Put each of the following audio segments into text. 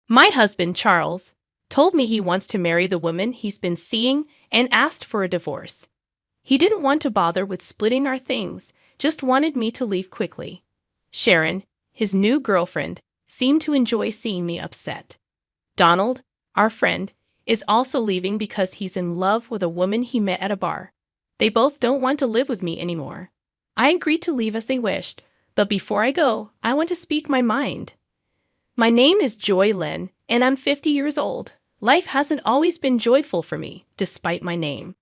My husband, Charles, told me he wants to marry the woman he's been seeing and asked for a divorce. He didn't want to bother with splitting our things, just wanted me to leave quickly. Sharon, his new girlfriend, seemed to enjoy seeing me upset. Donald, our friend, is also leaving because he's in love with a woman he met at a bar. They both don't want to live with me anymore. I agreed to leave as they wished, but before I go, I want to speak my mind. My name is Joy Lynn, and I'm 50 years old. Life hasn't always been joyful for me, despite my name.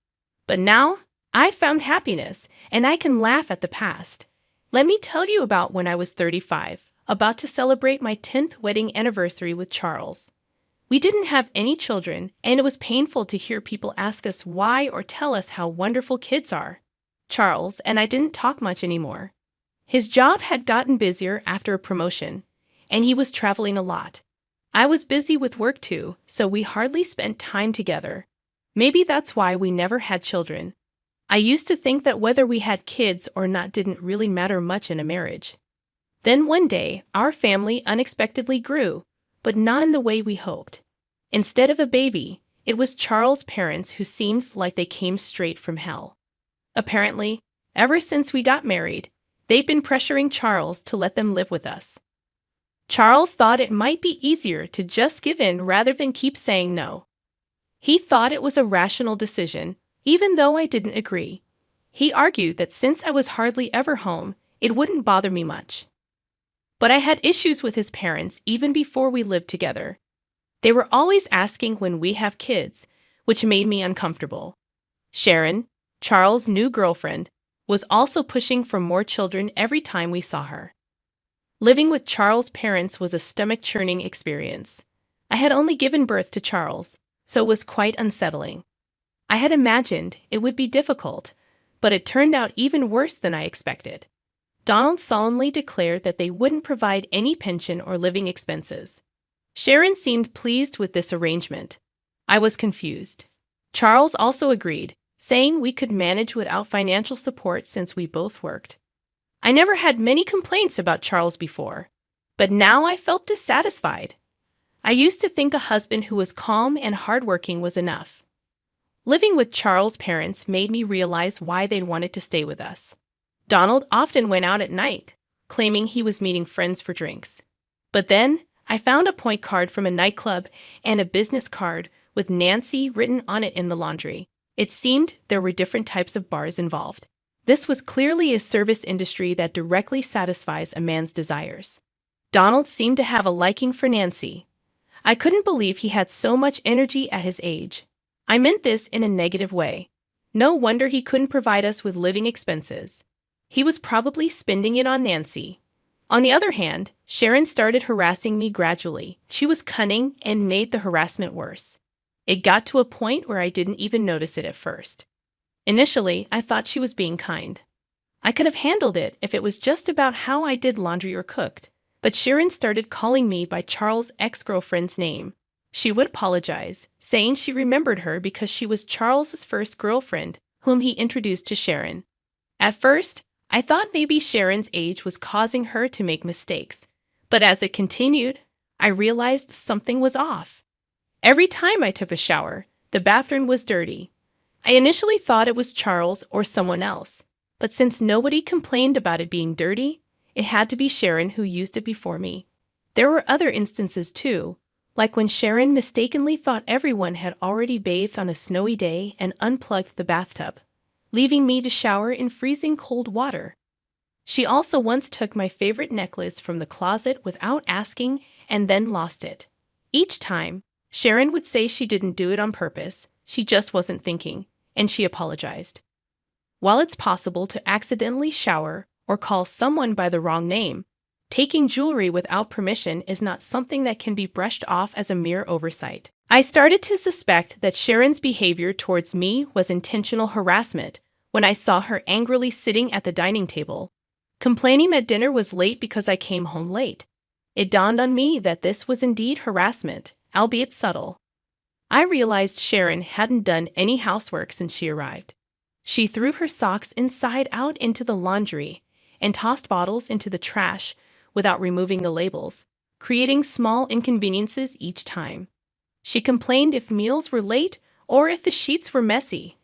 But now, I've found happiness, and I can laugh at the past. Let me tell you about when I was 35, about to celebrate my 10th wedding anniversary with Charles. We didn't have any children, and it was painful to hear people ask us why or tell us how wonderful kids are. Charles and I didn't talk much anymore. His job had gotten busier after a promotion, and he was traveling a lot. I was busy with work too, so we hardly spent time together. Maybe that's why we never had children. I used to think that whether we had kids or not didn't really matter much in a marriage. Then one day, our family unexpectedly grew, but not in the way we hoped. Instead of a baby, it was Charles' parents who seemed like they came straight from hell. Apparently, ever since we got married, they've been pressuring Charles to let them live with us. Charles thought it might be easier to just give in rather than keep saying no. He thought it was a rational decision, even though I didn't agree. He argued that since I was hardly ever home, it wouldn't bother me much. But I had issues with his parents even before we lived together. They were always asking when we have kids, which made me uncomfortable. Sharon, Charles' new girlfriend, was also pushing for more children every time we saw her. Living with Charles' parents was a stomach-churning experience. I had only given birth to Charles, so it was quite unsettling. I had imagined it would be difficult, but it turned out even worse than I expected. Donald solemnly declared that they wouldn't provide any pension or living expenses. Sharon seemed pleased with this arrangement. I was confused. Charles also agreed, saying we could manage without financial support since we both worked. I never had many complaints about Charles before, but now I felt dissatisfied. I used to think a husband who was calm and hardworking was enough. Living with Charles' parents made me realize why they wanted to stay with us. Donald often went out at night, claiming he was meeting friends for drinks. But then, I found a point card from a nightclub and a business card with Nancy written on it in the laundry. It seemed there were different types of bars involved. This was clearly a service industry that directly satisfies a man's desires. Donald seemed to have a liking for Nancy. I couldn't believe he had so much energy at his age. I meant this in a negative way. No wonder he couldn't provide us with living expenses. He was probably spending it on Nancy. On the other hand, Sharon started harassing me gradually. She was cunning and made the harassment worse. It got to a point where I didn't even notice it at first. Initially, I thought she was being kind. I could have handled it if it was just about how I did laundry or cooked, but Sharon started calling me by Charles' ex-girlfriend's name. She would apologize, saying she remembered her because she was Charles's first girlfriend, whom he introduced to Sharon. At first, I thought maybe Sharon's age was causing her to make mistakes, but as it continued, I realized something was off. Every time I took a shower, the bathroom was dirty. I initially thought it was Charles or someone else, but since nobody complained about it being dirty, it had to be Sharon who used it before me. There were other instances too, like when Sharon mistakenly thought everyone had already bathed on a snowy day and unplugged the bathtub, leaving me to shower in freezing cold water. She also once took my favorite necklace from the closet without asking and then lost it. Each time, Sharon would say she didn't do it on purpose, she just wasn't thinking, and she apologized. While it's possible to accidentally shower or call someone by the wrong name, taking jewelry without permission is not something that can be brushed off as a mere oversight. I started to suspect that Sharon's behavior towards me was intentional harassment when I saw her angrily sitting at the dining table, complaining that dinner was late because I came home late. It dawned on me that this was indeed harassment, albeit subtle. I realized Sharon hadn't done any housework since she arrived. She threw her socks inside out into the laundry and tossed bottles into the trash without removing the labels, creating small inconveniences each time. She complained if meals were late or if the sheets were messy,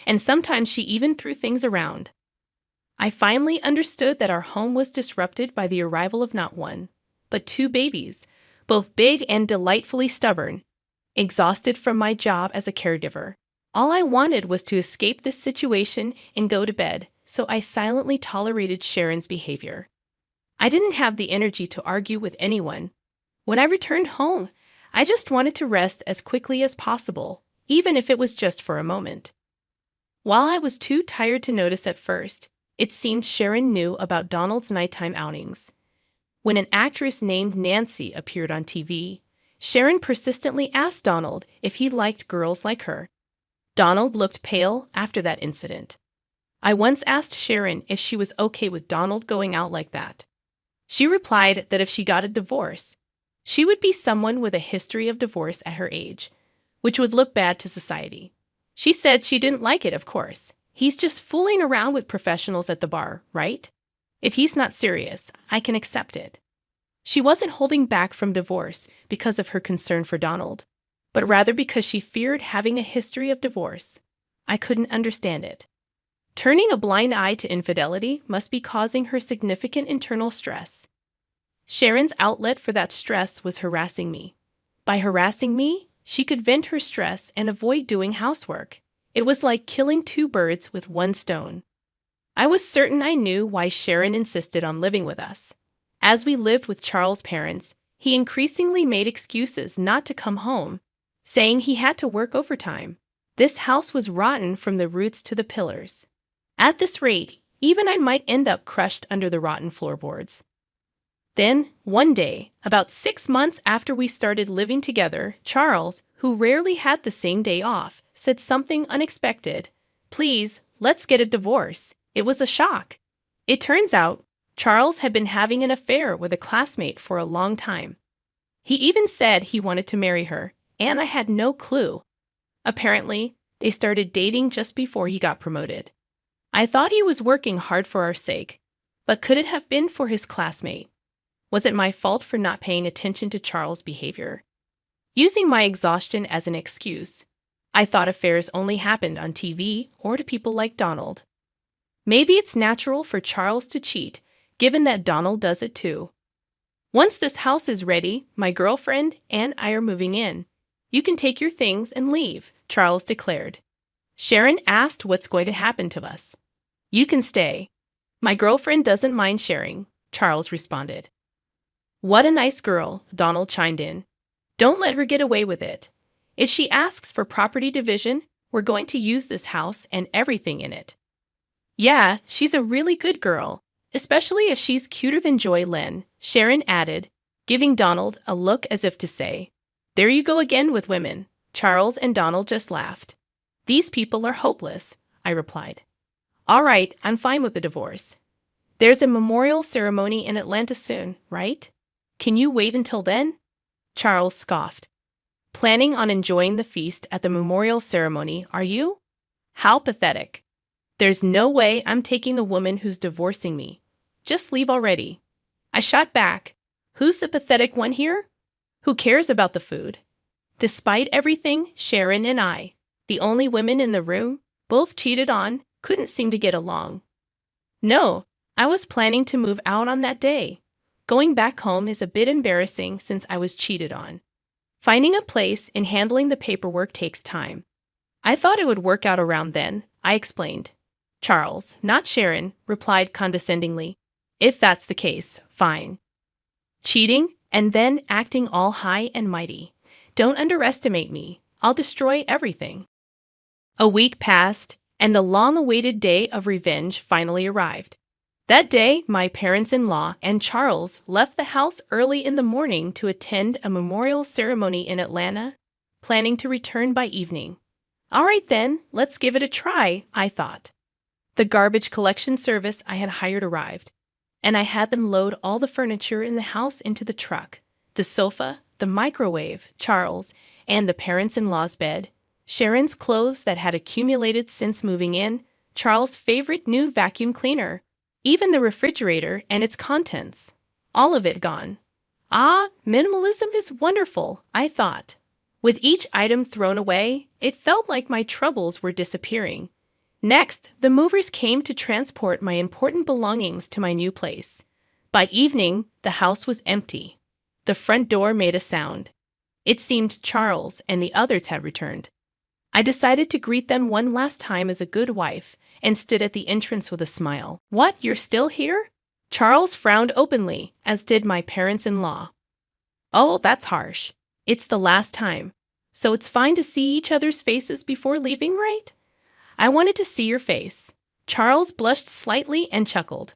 and sometimes she even threw things around. I finally understood that our home was disrupted by the arrival of not one, but two babies, both big and delightfully stubborn. Exhausted from my job as a caregiver, all I wanted was to escape this situation and go to bed, so I silently tolerated Sharon's behavior. I didn't have the energy to argue with anyone. When I returned home, I just wanted to rest as quickly as possible, even if it was just for a moment. While I was too tired to notice at first, it seemed Sharon knew about Donald's nighttime outings. When an actress named Nancy appeared on TV, Sharon persistently asked Donald if he liked girls like her. Donald looked pale after that incident. I once asked Sharon if she was okay with Donald going out like that. She replied that if she got a divorce, she would be someone with a history of divorce at her age, which would look bad to society. She said she didn't like it, of course. He's just fooling around with professionals at the bar, right? If he's not serious, I can accept it. She wasn't holding back from divorce because of her concern for Donald, but rather because she feared having a history of divorce. I couldn't understand it. Turning a blind eye to infidelity must be causing her significant internal stress. Sharon's outlet for that stress was harassing me. By harassing me, she could vent her stress and avoid doing housework. It was like killing two birds with one stone. I was certain I knew why Sharon insisted on living with us. As we lived with Charles' parents, he increasingly made excuses not to come home, saying he had to work overtime. This house was rotten from the roots to the pillars. At this rate, even I might end up crushed under the rotten floorboards. Then, one day, about 6 months after we started living together, Charles, who rarely had the same day off, said something unexpected. "Please, let's get a divorce." It was a shock. It turns out, Charles had been having an affair with a classmate for a long time. He even said he wanted to marry her, and I had no clue. Apparently, they started dating just before he got promoted. I thought he was working hard for our sake, but could it have been for his classmate? Was it my fault for not paying attention to Charles' behavior? Using my exhaustion as an excuse, I thought affairs only happened on TV or to people like Donald. Maybe it's natural for Charles to cheat, given that Donald does it too. "Once this house is ready, my girlfriend and I are moving in. You can take your things and leave," Charles declared. Sharon asked what's going to happen to us. "You can stay. My girlfriend doesn't mind sharing," Charles responded. "What a nice girl," Donald chimed in. "Don't let her get away with it. If she asks for property division, we're going to use this house and everything in it." "Yeah, she's a really good girl, especially if she's cuter than Joy Lynn," Sharon added, giving Donald a look as if to say, "There you go again with women." Charles and Donald just laughed. "These people are hopeless," I replied. "All right, I'm fine with the divorce. There's a memorial ceremony in Atlanta soon, right? Can you wait until then?" Charles scoffed. "Planning on enjoying the feast at the memorial ceremony, are you? How pathetic. There's no way I'm taking the woman who's divorcing me. Just leave already." I shot back. "Who's the pathetic one here? Who cares about the food?" Despite everything, Sharon and I, the only women in the room, both cheated on, couldn't seem to get along. No, I was planning to move out on that day. Going back home is a bit embarrassing since I was cheated on. Finding a place and handling the paperwork takes time. I thought it would work out around then, I explained. Charles, not Sharon, replied condescendingly, "If that's the case, fine." Cheating and then acting all high and mighty. Don't underestimate me. I'll destroy everything. A week passed, and the long-awaited day of revenge finally arrived. That day, my parents-in-law and Charles left the house early in the morning to attend a memorial ceremony in Atlanta, planning to return by evening. All right then, let's give it a try, I thought. The garbage collection service I had hired arrived, and I had them load all the furniture in the house into the truck. The sofa, the microwave, Charles, and the parents-in-law's bed, Sharon's clothes that had accumulated since moving in, Charles' favorite new vacuum cleaner, even the refrigerator and its contents. All of it gone. Ah, minimalism is wonderful, I thought. With each item thrown away, it felt like my troubles were disappearing. Next, the movers came to transport my important belongings to my new place. By evening, the house was empty. The front door made a sound. It seemed Charles and the others had returned. I decided to greet them one last time as a good wife and stood at the entrance with a smile. What, you're still here? Charles frowned openly, as did my parents-in-law. Oh, that's harsh. It's the last time. So it's fine to see each other's faces before leaving, right? I wanted to see your face. Charles blushed slightly and chuckled.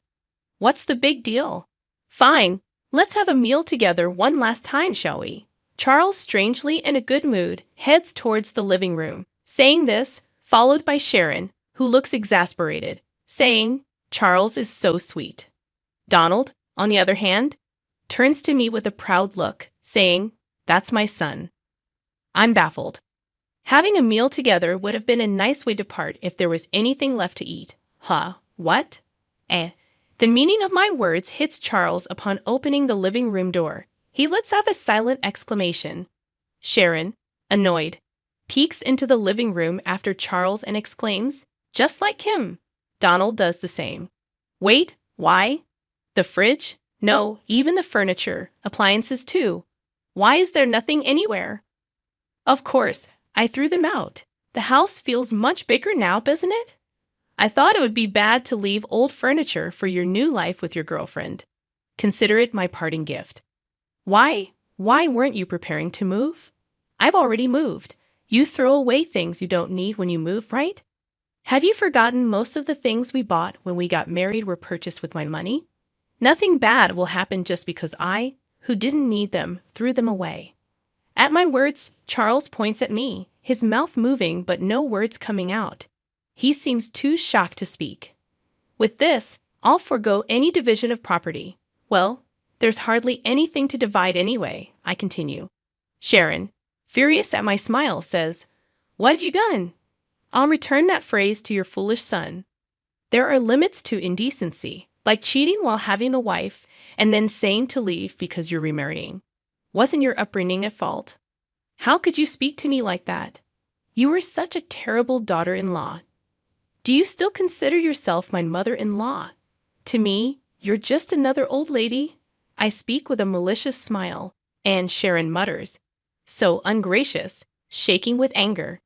What's the big deal? Fine, let's have a meal together one last time, shall we? Charles, strangely in a good mood, heads towards the living room. Saying this, followed by Sharon, who looks exasperated, saying, Charles is so sweet. Donald, on the other hand, turns to me with a proud look, saying, That's my son. I'm baffled. Having a meal together would have been a nice way to part if there was anything left to eat. Huh? What? The meaning of my words hits Charles upon opening the living room door. He lets out a silent exclamation. Sharon, annoyed, peeks into the living room after Charles and exclaims, Just like him. Donald does the same. Wait, why? The fridge? No, even the furniture, appliances too. Why is there nothing anywhere? Of course, I threw them out. The house feels much bigger now, doesn't it? I thought it would be bad to leave old furniture for your new life with your girlfriend. Consider it my parting gift. Why weren't you preparing to move? I've already moved. You throw away things you don't need when you move, right? Have you forgotten most of the things we bought when we got married were purchased with my money? Nothing bad will happen just because I, who didn't need them, threw them away. At my words, Charles points at me, his mouth moving but no words coming out. He seems too shocked to speak. With this, I'll forego any division of property. Well, there's hardly anything to divide anyway, I continue. Sharon, furious at my smile, says, What have you done? I'll return that phrase to your foolish son. There are limits to indecency, like cheating while having a wife and then saying to leave because you're remarrying. Wasn't your upbringing at fault? How could you speak to me like that? You were such a terrible daughter-in-law. Do you still consider yourself my mother-in-law? To me, you're just another old lady. I speak with a malicious smile, and Sharon mutters, so ungracious, shaking with anger.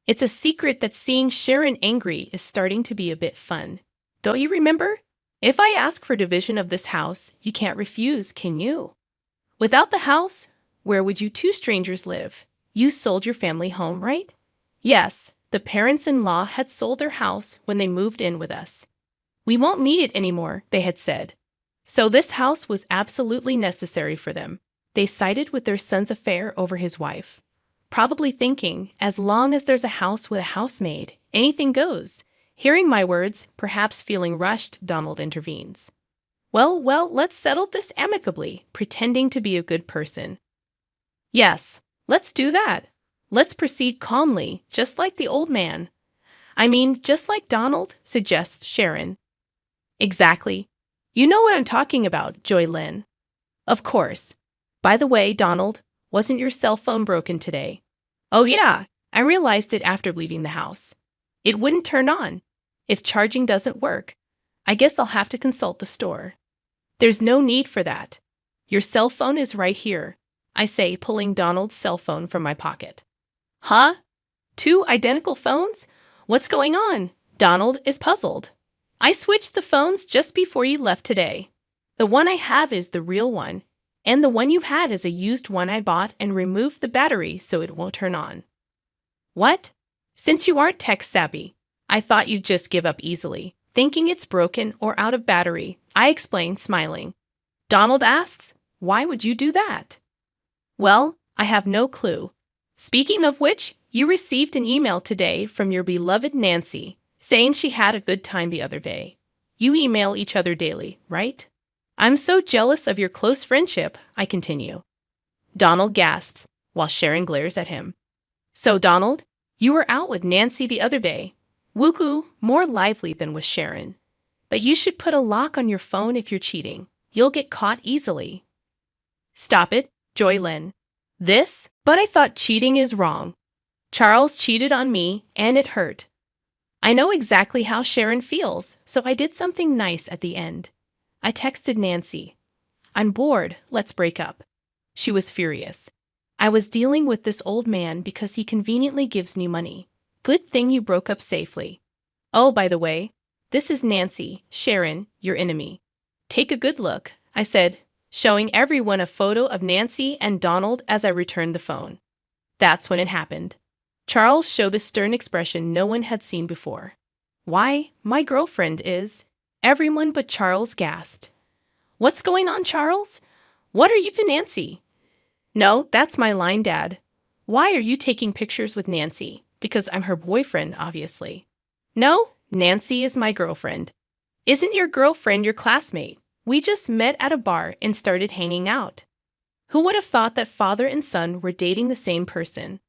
It's a secret that seeing Sharon angry is starting to be a bit fun. Don't you remember? If I ask for division of this house, you can't refuse, can you? Without the house, where would you two strangers live? You sold your family home, right? Yes, the parents-in-law had sold their house when they moved in with us. We won't need it anymore, they had said. So this house was absolutely necessary for them. They sided with their son's affair over his wife. Probably thinking, as long as there's a house with a housemaid, anything goes. Hearing my words, perhaps feeling rushed, Donald intervenes. Well, let's settle this amicably, pretending to be a good person. Yes, let's do that. Let's proceed calmly, just like the old man. I mean, just like Donald, suggests Sharon. Exactly. You know what I'm talking about, Joy Lynn. Of course. By the way, Donald, wasn't your cell phone broken today? Oh yeah, I realized it after leaving the house. It wouldn't turn on. If charging doesn't work, I guess I'll have to consult the store. There's no need for that. Your cell phone is right here, I say, pulling Donald's cell phone from my pocket. Huh? Two identical phones? What's going on? Donald is puzzled. I switched the phones just before you left today. The one I have is the real one, and the one you had is a used one I bought and removed the battery so it won't turn on. What? Since you aren't tech savvy, I thought you'd just give up easily, thinking it's broken or out of battery, I explain, smiling. Donald asks, why would you do that? Well, I have no clue. Speaking of which, you received an email today from your beloved Nancy, saying she had a good time the other day. You email each other daily, right? I'm so jealous of your close friendship, I continue. Donald gasps, while Sharon glares at him. So, Donald, you were out with Nancy the other day. Woohoo, more lively than with Sharon. But you should put a lock on your phone if you're cheating. You'll get caught easily. Stop it, Joylyn. But I thought cheating is wrong. Charles cheated on me, and it hurt. I know exactly how Sharon feels, so I did something nice at the end. I texted Nancy. I'm bored, let's break up. She was furious. I was dealing with this old man because he conveniently gives me money. Good thing you broke up safely. Oh, by the way, this is Nancy, Sharon, your enemy. Take a good look, I said, showing everyone a photo of Nancy and Donald as I returned the phone. That's when it happened. Charles showed a stern expression no one had seen before. Why, my girlfriend is. Everyone but Charles gasped. What's going on, Charles? What are you to Nancy? No, that's my line, Dad. Why are you taking pictures with Nancy? Because I'm her boyfriend, obviously. No, Nancy is my girlfriend. Isn't your girlfriend your classmate? We just met at a bar and started hanging out. Who would have thought that father and son were dating the same person?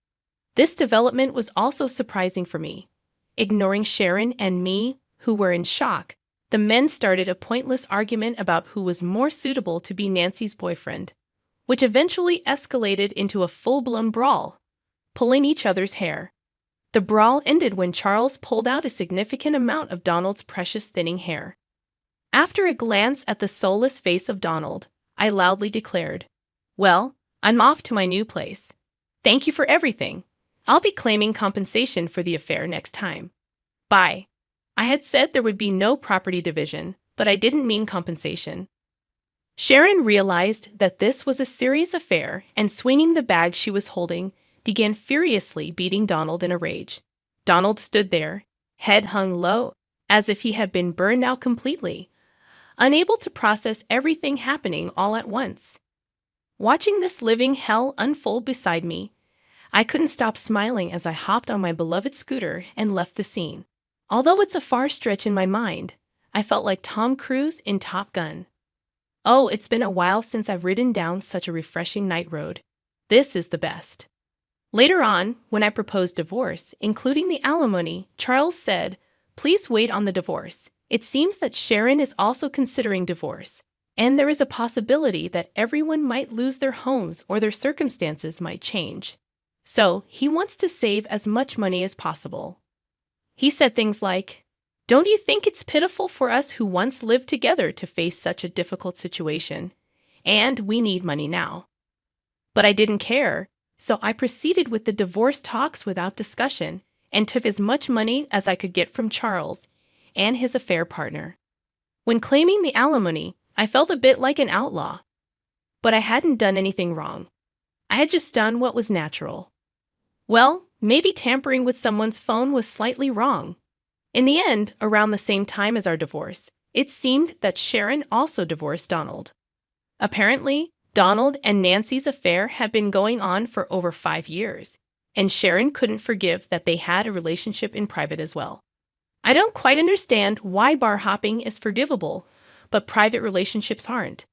This development was also surprising for me. Ignoring Sharon and me, who were in shock, the men started a pointless argument about who was more suitable to be Nancy's boyfriend, which eventually escalated into a full-blown brawl, pulling each other's hair. The brawl ended when Charles pulled out a significant amount of Donald's precious thinning hair. After a glance at the soulless face of Donald, I loudly declared, Well, I'm off to my new place. Thank you for everything. I'll be claiming compensation for the affair next time. Bye. I had said there would be no property division, but I didn't mean compensation. Sharon realized that this was a serious affair and, swinging the bag she was holding, began furiously beating Donald in a rage. Donald stood there, head hung low, as if he had been burned out completely, unable to process everything happening all at once. Watching this living hell unfold beside me, I couldn't stop smiling as I hopped on my beloved scooter and left the scene. Although it's a far stretch in my mind, I felt like Tom Cruise in Top Gun. Oh, it's been a while since I've ridden down such a refreshing night road. This is the best. Later on, when I proposed divorce, including the alimony, Charles said, Please wait on the divorce. It seems that Sharon is also considering divorce, and there is a possibility that everyone might lose their homes or their circumstances might change. So, he wants to save as much money as possible. He said things like, Don't you think it's pitiful for us who once lived together to face such a difficult situation? And we need money now. But I didn't care, so I proceeded with the divorce talks without discussion and took as much money as I could get from Charles and his affair partner. When claiming the alimony, I felt a bit like an outlaw. But I hadn't done anything wrong. I had just done what was natural. Well, maybe tampering with someone's phone was slightly wrong. In the end, around the same time as our divorce, it seemed that Sharon also divorced Donald. Apparently, Donald and Nancy's affair had been going on for over 5 years, and Sharon couldn't forgive that they had a relationship in private as well. I don't quite understand why bar hopping is forgivable, but private relationships aren't.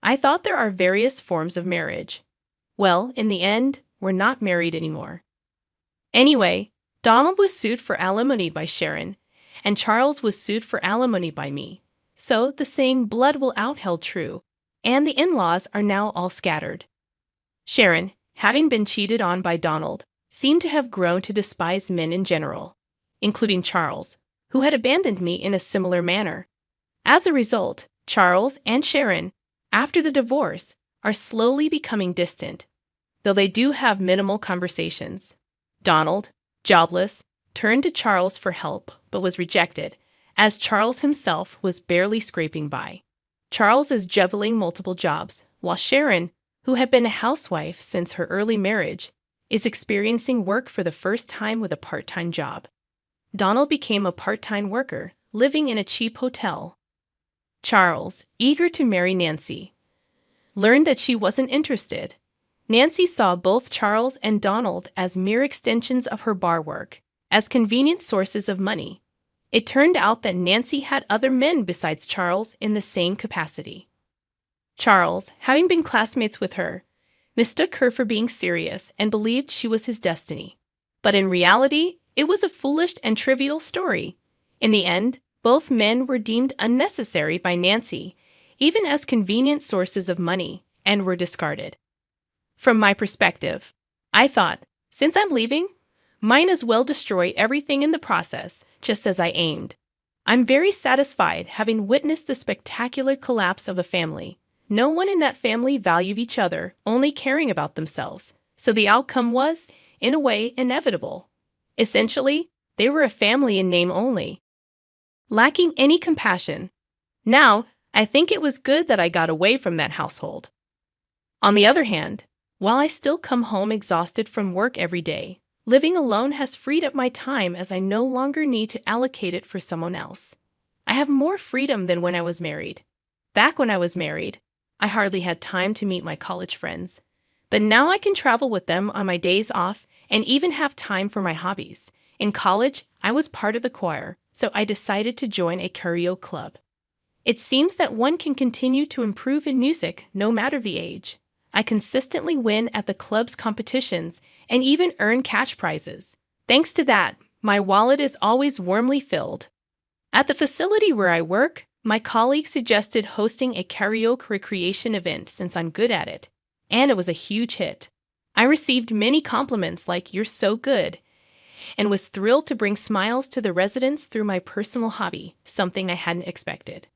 I thought there are various forms of marriage. Well, in the end, we're not married anymore. Anyway, Donald was sued for alimony by Sharon, and Charles was sued for alimony by me. So the saying blood will out held true, and the in-laws are now all scattered. Sharon, having been cheated on by Donald, seemed to have grown to despise men in general, including Charles, who had abandoned me in a similar manner. As a result, Charles and Sharon, after the divorce, are slowly becoming distant, though they do have minimal conversations. Donald, jobless, turned to Charles for help but was rejected, as Charles himself was barely scraping by. Charles is juggling multiple jobs, while Sharon, who had been a housewife since her early marriage, is experiencing work for the first time with a part-time job. Donald became a part-time worker, living in a cheap hotel. Charles, eager to marry Nancy, learned that she wasn't interested. Nancy saw both Charles and Donald as mere extensions of her bar work, as convenient sources of money. It turned out that Nancy had other men besides Charles in the same capacity. Charles, having been classmates with her, mistook her for being serious and believed she was his destiny. But in reality, it was a foolish and trivial story. In the end, both men were deemed unnecessary by Nancy, even as convenient sources of money, and were discarded. From my perspective, I thought, since I'm leaving, might as well destroy everything in the process, just as I aimed. I'm very satisfied having witnessed the spectacular collapse of a family. No one in that family valued each other, only caring about themselves. So the outcome was, in a way, inevitable. Essentially, they were a family in name only, lacking any compassion. Now, I think it was good that I got away from that household. On the other hand, while I still come home exhausted from work every day, living alone has freed up my time as I no longer need to allocate it for someone else. I have more freedom than when I was married. Back when I was married, I hardly had time to meet my college friends. But now I can travel with them on my days off and even have time for my hobbies. In college, I was part of the choir, so I decided to join a karaoke club. It seems that one can continue to improve in music no matter the age. I consistently win at the club's competitions and even earn cash prizes. Thanks to that, my wallet is always warmly filled. At the facility where I work, my colleague suggested hosting a karaoke recreation event since I'm good at it, and it was a huge hit. I received many compliments like "you're so good," and was thrilled to bring smiles to the residents through my personal hobby, something I hadn't expected.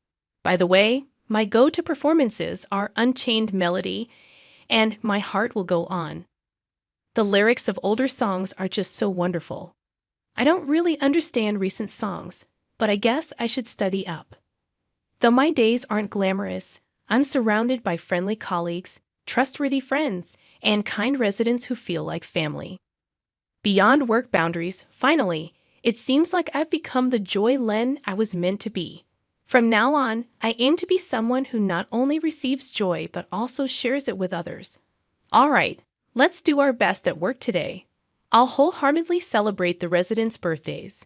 By the way, my go-to performances are Unchained Melody and My Heart Will Go On. The lyrics of older songs are just so wonderful. I don't really understand recent songs, but I guess I should study up. Though my days aren't glamorous, I'm surrounded by friendly colleagues, trustworthy friends, and kind residents who feel like family. Beyond work boundaries, finally, it seems like I've become the Joy Len I was meant to be. From now on, I aim to be someone who not only receives joy but also shares it with others. All right, let's do our best at work today. I'll wholeheartedly celebrate the residents' birthdays.